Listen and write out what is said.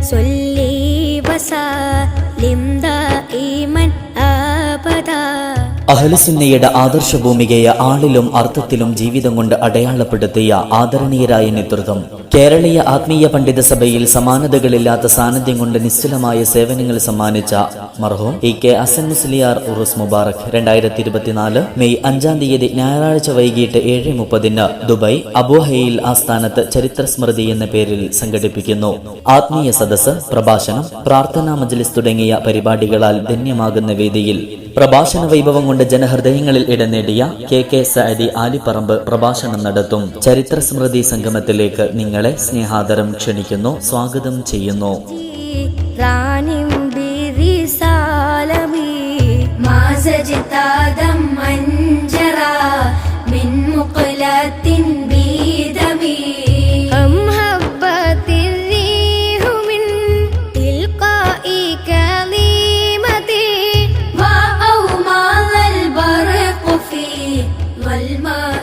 صلي وسلم دائما أبدا. അഹ്ലുസുന്നയുടെ ആദർശ ഭൂമികയെ ആളിലും അർത്ഥത്തിലും ജീവിതം കൊണ്ട് അടയാളപ്പെടുത്തിയ ആദരണീയരായ നേതൃത്വം, കേരളീയ ആത്മീയ പണ്ഡിത സഭയിൽ സമാനതകളില്ലാത്ത സാന്നിധ്യം കൊണ്ട് നിശ്ചലമായ സേവനങ്ങൾ സമ്മാനിച്ച മർഹൂം EK ഹസൻ മുസ്ലിയാർ ഉറുസ് മുബാറക് 2024 മെയ് 5 തീയതി ഞായറാഴ്ച വൈകിട്ട് 7:30 ദുബായ് അബുഹയിൽ ആസ്ഥാനത്ത് ചരിത്ര സ്മൃതി എന്ന പേരിൽ സംഘടിപ്പിക്കുന്നു. ആത്മീയ സദസ്സ്, പ്രഭാഷണം, പ്രാർത്ഥനാ മജ്ലിസ് തുടങ്ങിയ പരിപാടികളാൽ ധന്യമാകുന്ന വേദിയിൽ പ്രഭാഷണ വൈഭവം കൊണ്ട് ജനഹൃദയങ്ങളിൽ ഇടം നേടിയ KK സഅദി ആലിപ്പറമ്പ് പ്രഭാഷണം നടത്തും. ചരിത്ര സ്മൃതി സംഗമത്തിലേക്ക് നിങ്ങളെ സ്നേഹാദരം ക്ഷണിക്കുന്നു, സ്വാഗതം ചെയ്യുന്നു. والماء